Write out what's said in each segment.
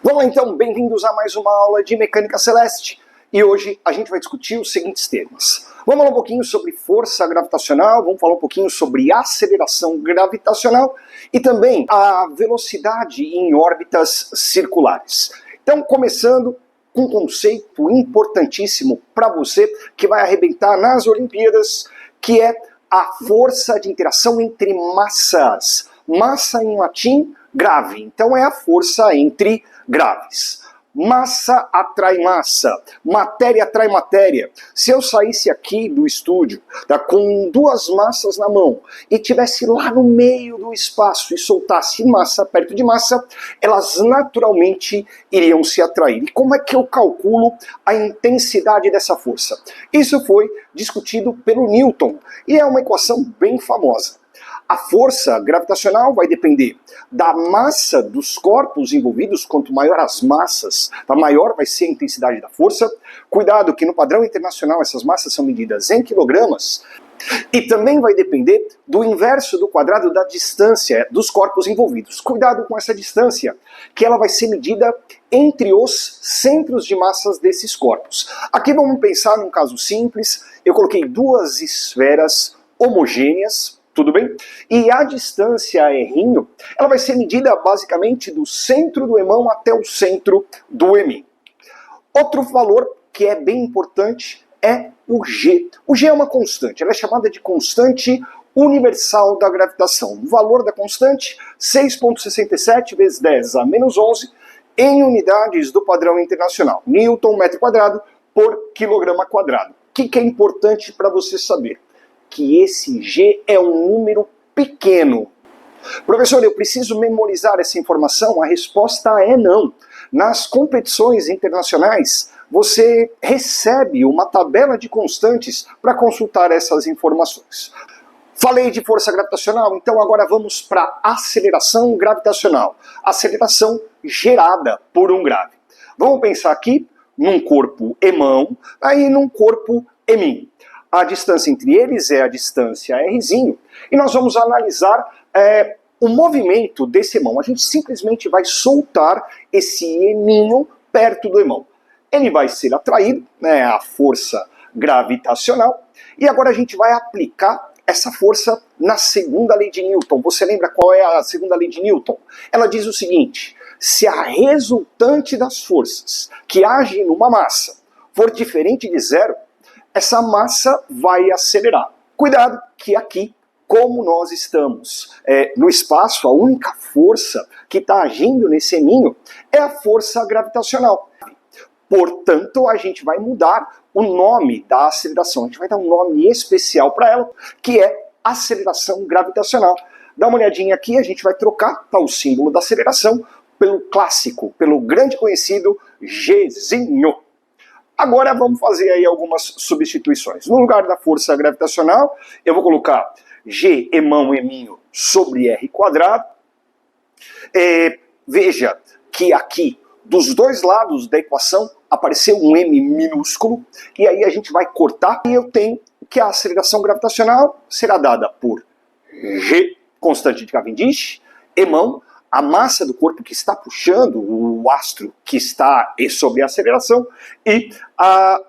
Vamos lá então, bem-vindos a mais uma aula de Mecânica Celeste. E hoje a gente vai discutir os seguintes temas. Vamos falar um pouquinho sobre força gravitacional, vamos falar um pouquinho sobre aceleração gravitacional e também a velocidade em órbitas circulares. Então, começando com um conceito importantíssimo para você que vai arrebentar nas Olimpíadas, que é a força de interação entre massas. Massa em latim, grave. Então é a força entre graves. Massa atrai massa, matéria atrai matéria. Se eu saísse aqui do estúdio com duas massas na mão e tivesse lá no meio do espaço e soltasse massa perto de massa, elas naturalmente iriam se atrair. E como é que eu calculo a intensidade dessa força? Isso foi discutido pelo Newton e é uma equação bem famosa. A força gravitacional vai depender da massa dos corpos envolvidos. Quanto maior as massas, maior vai ser a intensidade da força. Cuidado que no padrão internacional essas massas são medidas em quilogramas. E também vai depender do inverso do quadrado da distância dos corpos envolvidos. Cuidado com essa distância, que ela vai ser medida entre os centros de massas desses corpos. Aqui vamos pensar num caso simples. Eu coloquei duas esferas homogêneas, tudo bem? E a distância R', ela vai ser medida basicamente do centro do emão até o centro do emim. Outro valor que é bem importante é o G. O G é uma constante, ela é chamada de constante universal da gravitação. O valor da constante, 6,67 vezes 10 a menos 11, em unidades do padrão internacional. Newton, metro quadrado, por quilograma quadrado. O que é importante para você saber? Que esse G é um número pequeno. Professor, eu preciso memorizar essa informação? A resposta é não. Nas competições internacionais, você recebe uma tabela de constantes para consultar essas informações. Falei de força gravitacional, então agora vamos para aceleração gravitacional. Aceleração gerada por um grave. Vamos pensar aqui num corpo emão, aí num corpo emim. A distância entre eles é a distância R', e nós vamos analisar o movimento desse emão. A gente simplesmente vai soltar esse eminho perto do emão. Ele vai ser atraído, a força gravitacional, e agora a gente vai aplicar essa força na segunda lei de Newton. Você lembra qual é a segunda lei de Newton? Ela diz o seguinte: se a resultante das forças que agem numa massa for diferente de zero, essa massa vai acelerar. Cuidado que aqui, como nós estamos no espaço, a única força que está agindo nesse eminho é a força gravitacional. Portanto, a gente vai mudar o nome da aceleração. A gente vai dar um nome especial para ela, que é aceleração gravitacional. Dá uma olhadinha aqui, a gente vai trocar o símbolo da aceleração pelo clássico, pelo grande conhecido Gzinho. Agora vamos fazer aí algumas substituições. No lugar da força gravitacional, eu vou colocar G emão eminho sobre R quadrado. Veja que aqui, dos dois lados da equação, apareceu um M minúsculo, e aí a gente vai cortar, e eu tenho que a aceleração gravitacional será dada por G, constante de Cavendish, emão, a massa do corpo que está puxando o astro que está sobre a aceleração, e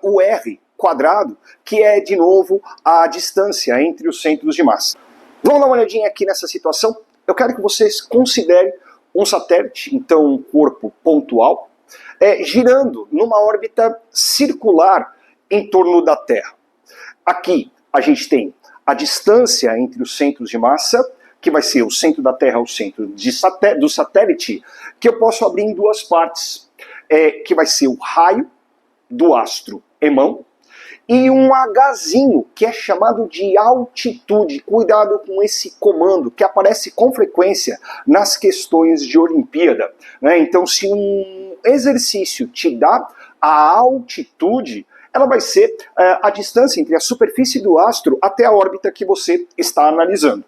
o R quadrado, que é, de novo, a distância entre os centros de massa. Vamos dar uma olhadinha aqui nessa situação. Eu quero que vocês considerem um satélite, então um corpo pontual, girando numa órbita circular em torno da Terra. Aqui a gente tem a distância entre os centros de massa, que vai ser o centro da Terra ao centro do satélite, que eu posso abrir em duas partes, que vai ser o raio do astro emão e um Hzinho, que é chamado de altitude. Cuidado com esse comando, que aparece com frequência nas questões de Olimpíada. Então, se um exercício te dá a altitude, ela vai ser a distância entre a superfície do astro até a órbita que você está analisando.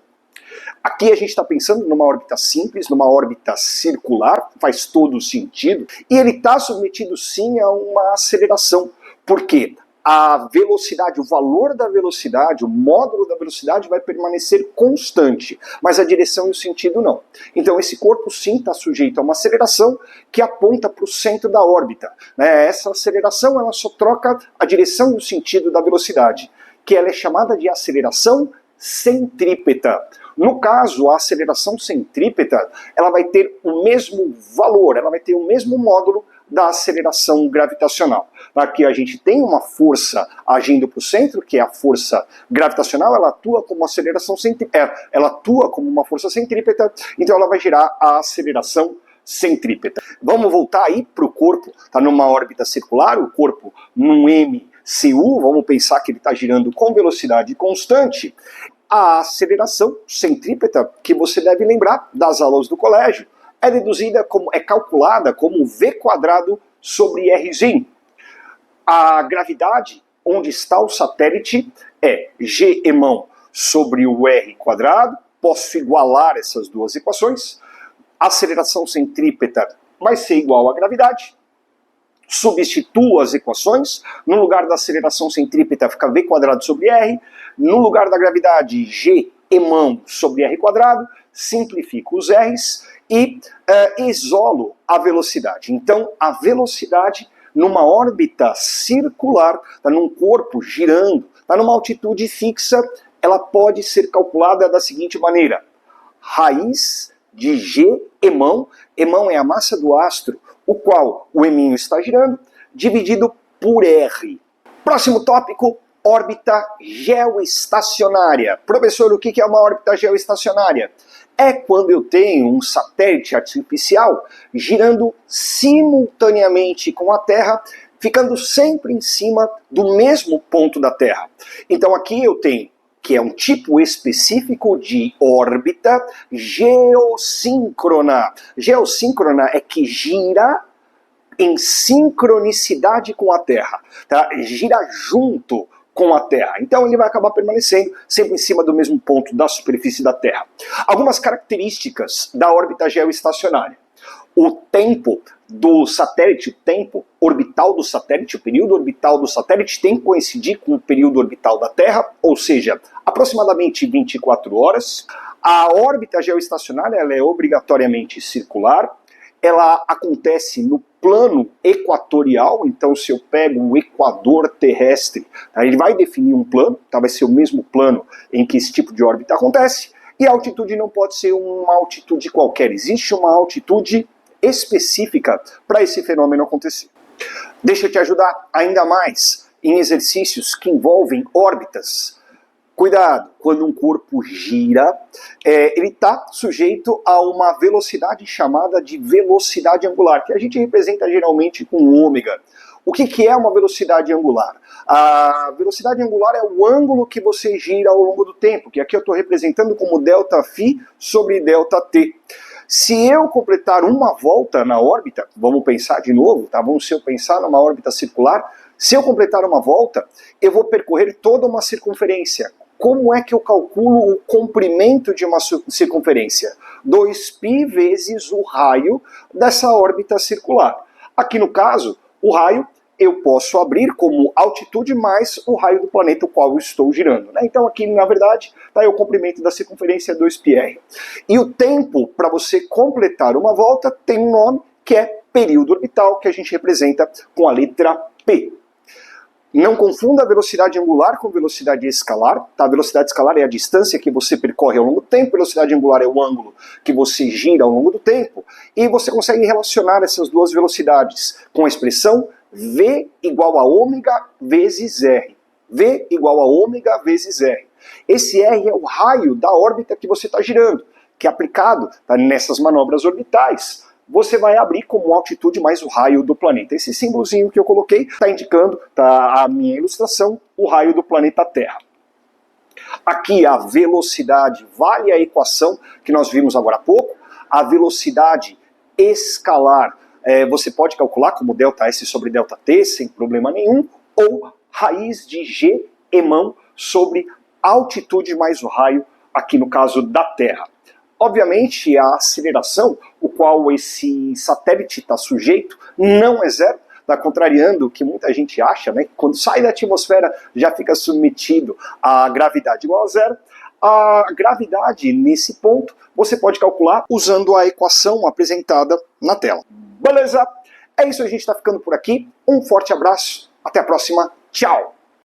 Aqui a gente está pensando numa órbita simples, numa órbita circular, faz todo sentido, e ele está submetido sim a uma aceleração. Por quê? a velocidade, o valor da velocidade, o módulo da velocidade vai permanecer constante, mas a direção e o sentido não. Então esse corpo sim está sujeito a uma aceleração que aponta para o centro da órbita. Essa aceleração ela só troca a direção e o sentido da velocidade, que ela é chamada de aceleração centrípeta. No caso, a aceleração centrípeta ela vai ter o mesmo valor, ela vai ter o mesmo módulo da aceleração gravitacional. Aqui a gente tem uma força agindo para o centro, que é a força gravitacional, ela atua como ela atua como uma força centrípeta, então ela vai gerar a aceleração centrípeta. Vamos voltar aí para o corpo, está numa órbita circular, o corpo num MCU, vamos pensar que ele está girando com velocidade constante. A aceleração centrípeta, que você deve lembrar das aulas do colégio, é calculada como V² sobre Rzinho. A gravidade onde está o satélite é Gεμão sobre o R², posso igualar essas duas equações, a aceleração centrípeta vai ser igual à gravidade, substituo as equações, no lugar da aceleração centrípeta fica V² sobre R, no lugar da gravidade Gεμão sobre R², simplifico os R's e isolo a velocidade. Então a velocidade numa órbita circular, está num corpo girando, está numa altitude fixa, ela pode ser calculada da seguinte maneira: raiz de Gεμão, Hemão é a massa do astro, o qual o heminho está girando, dividido por R. Próximo tópico, órbita geoestacionária. Professor, o que é uma órbita geoestacionária? É quando eu tenho um satélite artificial girando simultaneamente com a Terra, ficando sempre em cima do mesmo ponto da Terra. Então aqui eu tenho que é um tipo específico de órbita geossíncrona. Geossíncrona é que gira em sincronicidade com a Terra, tá? Gira junto com a Terra. Então ele vai acabar permanecendo sempre em cima do mesmo ponto da superfície da Terra. Algumas características da órbita geoestacionária. O tempo do satélite, o tempo orbital do satélite, o período orbital do satélite tem que coincidir com o período orbital da Terra, ou seja, aproximadamente 24 horas. A órbita geoestacionária ela é obrigatoriamente circular, ela acontece no plano equatorial, então se eu pego o equador terrestre, ele vai definir um plano, vai ser o mesmo plano em que esse tipo de órbita acontece, e a altitude não pode ser uma altitude qualquer, existe uma altitude específica para esse fenômeno acontecer. Deixa eu te ajudar ainda mais em exercícios que envolvem órbitas. Cuidado, quando um corpo gira, ele está sujeito a uma velocidade chamada de velocidade angular, que a gente representa geralmente com ômega. O que é uma velocidade angular? A velocidade angular é o ângulo que você gira ao longo do tempo, que aqui eu estou representando como ΔΦ sobre ΔT. Se eu completar uma volta na órbita, vamos pensar de novo, tá bom? Se eu pensar numa órbita circular, se eu completar uma volta, eu vou percorrer toda uma circunferência. Como é que eu calculo o comprimento de uma circunferência? 2π vezes o raio dessa órbita circular. Aqui no caso, o raio eu posso abrir como altitude mais o raio do planeta o qual eu estou girando. Então aqui, na verdade, o comprimento da circunferência é 2πr. E o tempo para você completar uma volta tem um nome que é período orbital, que a gente representa com a letra P. Não confunda a velocidade angular com velocidade escalar. A velocidade escalar é a distância que você percorre ao longo do tempo, a velocidade angular é o ângulo que você gira ao longo do tempo, e você consegue relacionar essas duas velocidades com a expressão V igual a ômega vezes R. V igual a ômega vezes R. Esse R é o raio da órbita que você está girando, que é aplicado nessas manobras orbitais. Você vai abrir como altitude mais o raio do planeta. Esse símbolozinho que eu coloquei está indicando, a minha ilustração, o raio do planeta Terra. Aqui a velocidade vale a equação que nós vimos agora há pouco. A velocidade escalar você pode calcular como ΔS sobre ΔT sem problema nenhum, ou raiz de Gεμão sobre altitude mais o raio, aqui no caso da Terra. Obviamente a aceleração, o qual esse satélite está sujeito, não é zero. tá contrariando o que muita gente acha, né? Quando sai da atmosfera já fica submetido à gravidade igual a zero. A gravidade, nesse ponto, você pode calcular usando a equação apresentada na tela. Beleza? É isso, a gente está ficando por aqui. Um forte abraço, até a próxima, tchau!